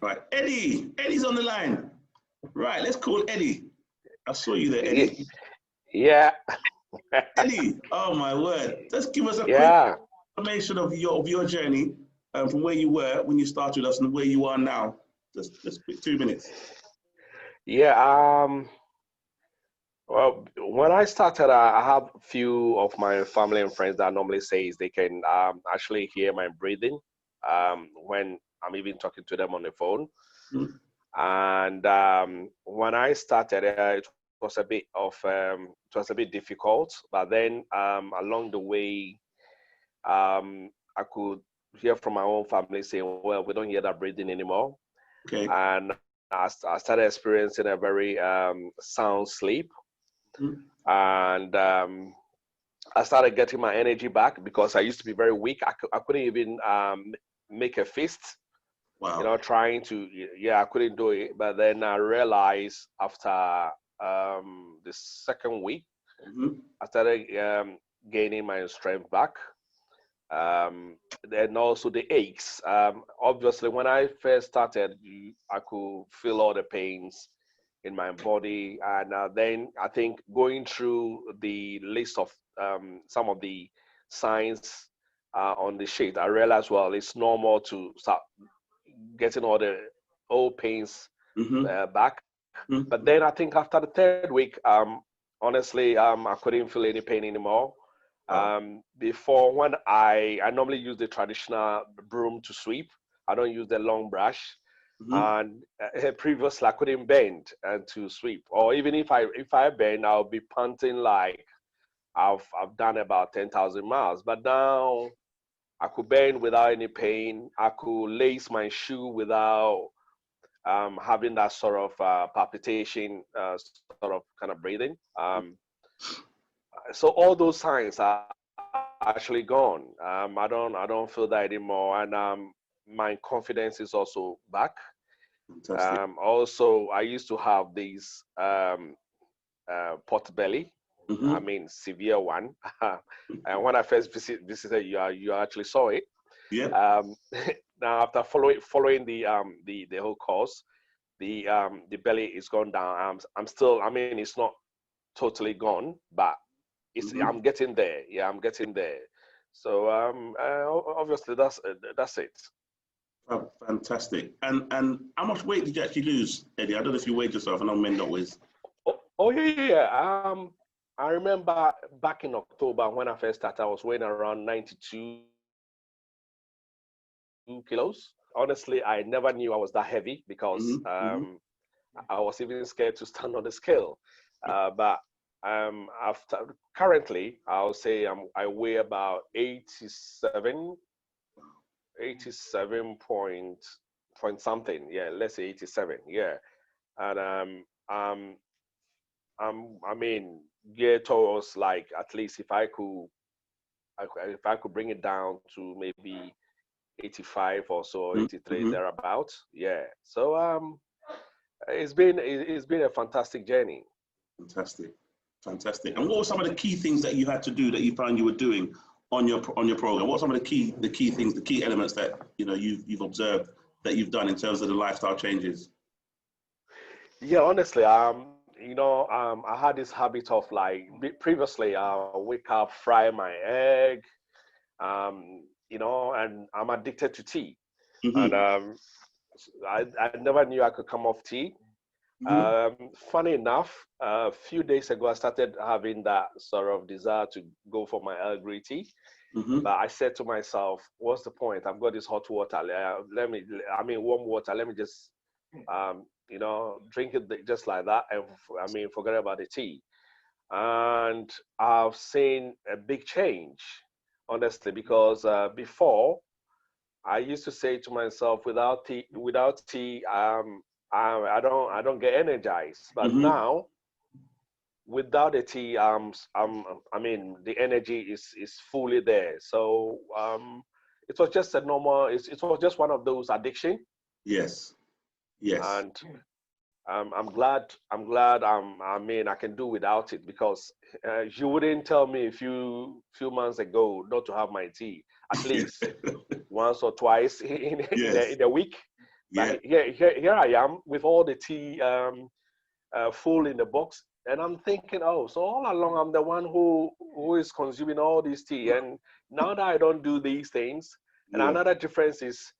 Right, Eddie. Eddie's on the line. Right, let's call Eddie. I saw you there, Eddie. Yeah, Eddie, oh my word. Just give us a quick yeah, information of your journey from where you were when you started with us and where you are now. Just quick 2 minutes. yeah. Well, when I started, I have a few of my family and friends that normally says they can actually hear my breathing when I'm even talking to them on the phone. Mm. And when I started, it was a bit difficult. But then along the way, I could hear from my own family saying, "Well, we don't hear that breathing anymore." Okay. And I started experiencing a very sound sleep, Mm. and I started getting my energy back because I used to be very weak. I couldn't even make a fist, Wow. trying to, yeah, I couldn't do it. But then I realized after the second week, Mm-hmm. I started gaining my strength back. Then also the aches. Obviously, when I first started, I could feel all the pains in my body, and then I think going through the list of some of the signs on the sheet, I realized, well, it's normal to start getting all the old pains Mm-hmm. back. But Mm-hmm. then I think after the third week, honestly, I couldn't feel any pain anymore. Wow. Before, when I normally use the traditional broom to sweep, I don't use the long brush. Mm-hmm. And previously, I couldn't bend and to sweep, or even if I bend, I'll be panting like I've done about 10,000 miles. But now I could bend without any pain. I could lace my shoe without having that sort of palpitation, sort of kind of breathing. So all those signs are actually gone. I don't feel that anymore, and my confidence is also back. Fantastic. Also, I used to have these pot belly. I Mm-hmm. mean, severe one. And when I first visited you, you actually saw it. Yep. Um, Now, after following the whole course, the belly is gone down. I'm still. I mean, it's not totally gone, but Mm-hmm. I'm getting there. Yeah, I'm getting there. So obviously that's it. Fantastic. And how much weight did you actually lose, Eddie? I don't know if you weighed yourself. I know men don't always. Oh, yeah, yeah, yeah. I remember back in October when I first started, I was weighing around 92 kilos. Honestly, I never knew I was that heavy because Mm-hmm. Mm-hmm. I was even scared to stand on the scale. But after currently, I'll say I weigh about 87 point something. Yeah, let's say 87. Yeah, and I mean, geared towards like at least if I could bring it down to maybe 85 or so, 83 Mm-hmm. thereabout. Yeah. So it's been a fantastic journey. Fantastic. Fantastic. And what were some of the key things that you had to do that you found you were doing on your program? What are some of the key things, the key elements that you've observed that you've done in terms of the lifestyle changes? Yeah, honestly, I had this habit of like previously, I wake up, fry my egg, and I'm addicted to tea, and Mm-hmm. I never knew I could come off tea. Mm-hmm. Funny enough, a few days ago, I started having that sort of desire to go for my Earl Grey tea. Mm-hmm. But I said to myself, what's the point? I've got this hot water. I mean, warm water. Let me just, drink it just like that. And I mean, forget about the tea. And I've seen a big change, honestly, because before I used to say to myself, without tea, I don't get energized. But Mm-hmm. now, without the tea, I mean, the energy is fully there. So it was just a normal. It was just one of those addiction, Yes. Yes. and I'm glad. I mean, I can do without it because you wouldn't tell me a few months ago not to have my tea at least once or twice Yes. in a week. Yeah. But here I am with all the tea full in the box, and I'm thinking, oh, so all along I'm the one who is consuming all this tea, and now that I don't do these things, and Yeah. another difference is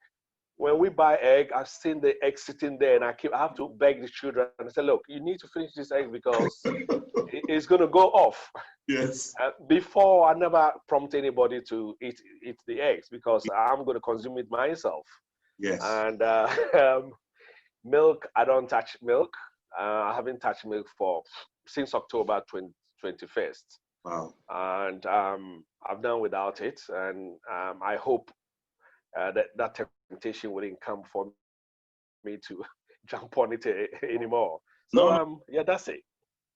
when we buy egg, I've seen the egg sitting there, and I have to beg the children and say, look, you need to finish this egg because it's going to go off. Yes. Before, I never prompt anybody to eat the eggs because I'm going to consume it myself. Yes. And milk, I don't touch milk. I haven't touched milk since October 21st. Wow. And I've done without it. And I hope that temptation wouldn't come for me to jump on it anymore. So No, no. yeah, that's it.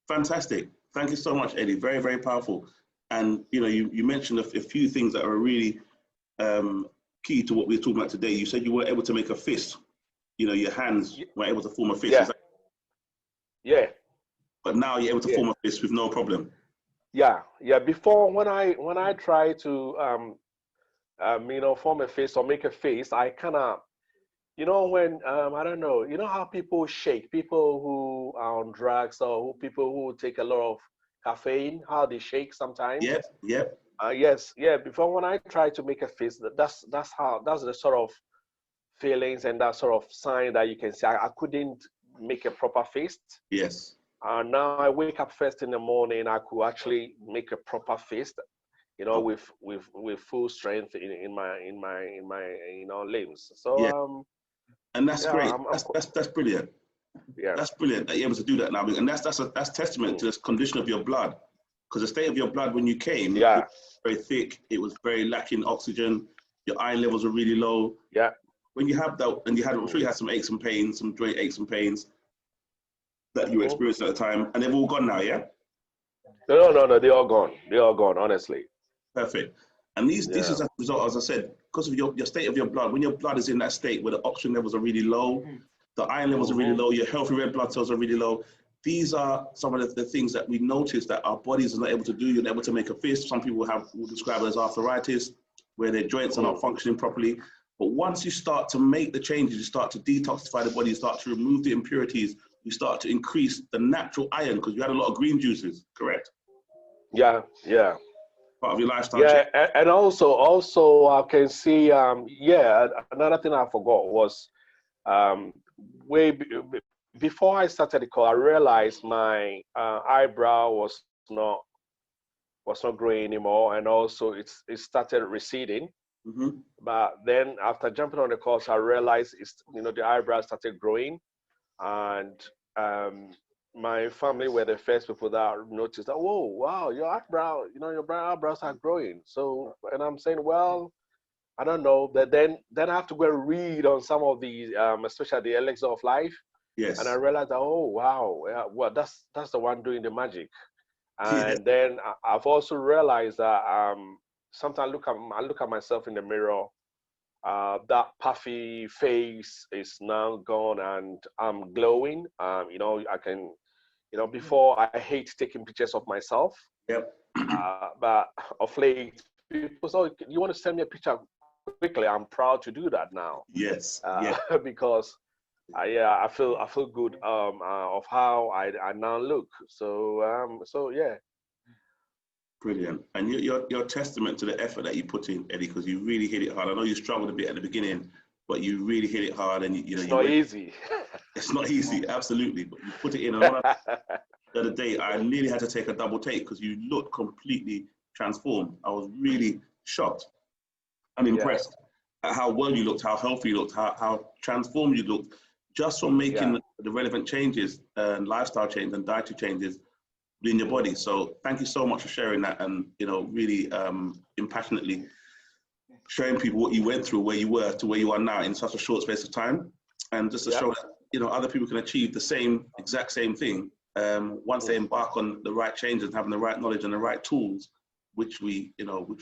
Fantastic. Thank you so much, Eddie. Very, very powerful. And you mentioned a few things that are really key to what we're talking about today. You said you were able to make a fist. Your hands were able to form a fist. Yeah. Yeah. But now you're able to form a fist with no problem. Yeah. Before, when I try to form a face or make a face, I kind of, when I don't know, how people shake, people who are on drugs or people who take a lot of caffeine, how they shake sometimes. Yep. Yes, yeah. Before, when I try to make a face, that's the sort of feelings and that sort of sign that you can see. I couldn't make a proper fist. Yes. Now I wake up first in the morning, I could actually make a proper fist, with full strength in my limbs. So and that's great. That's brilliant. Yeah, that's brilliant that you're able to do that now, and that's testament to the condition of your blood, because the state of your blood when you came, it was very thick, it was very lacking oxygen, your iron levels were really low. Yeah. When you have that, and I'm sure you had some aches and pains, some joint aches and pains that you were experiencing at the time, and they've all gone now, yeah? No, they're all gone, honestly. Perfect. And this is a result, as I said, because of your state of your blood. When your blood is in that state where the oxygen levels are really low, the iron levels are really low, your healthy red blood cells are really low. These are some of the things that we notice that our bodies are not able to do. You're not able to make a fist. Some people will describe it as arthritis, where their joints are not functioning properly. But once you start to make the changes, you start to detoxify the body, you start to remove the impurities, you start to increase the natural iron, because you had a lot of green juices, correct? Yeah. Part of your lifestyle change. And also I can see, another thing I forgot was, before I started the call, I realized my eyebrow was not growing anymore, and also it started receding. But then after jumping on the course, I realized the eyebrows started growing, and my family were the first people that noticed that, whoa, wow, your eyebrow, your eyebrows are growing. So, and I'm saying, well, I don't know. But then I have to go and read on some of the, especially the elixir of life. Yes. And I realized that, oh wow, well, that's the one doing the magic. And then I've also realized that sometimes I look at myself in the mirror. That puffy face is now gone, and I'm glowing. I can, before I hate taking pictures of myself. Yep. But of late, people say, oh, you want to send me a picture quickly? I'm proud to do that now. Yes. Because I feel good of how I now look. So yeah. Brilliant. And you're testament to the effort that you put in, Eddie, because you really hit it hard. I know you struggled a bit at the beginning, but you really hit it hard, and it's not easy. It's not easy, absolutely. But you put it in. The other day, I nearly had to take a double take because you looked completely transformed. I was really shocked and impressed at how well you looked, how healthy you looked, how transformed you looked, just from making the relevant changes and lifestyle changes and dietary changes in your body. So thank you so much for sharing that, and really impassionately showing people what you went through, where you were to where you are now in such a short space of time, and just to show that other people can achieve the exact same thing once they embark on the right changes, having the right knowledge and the right tools, which we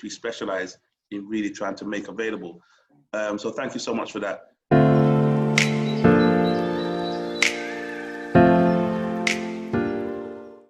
specialize in really trying to make available. So thank you so much for that.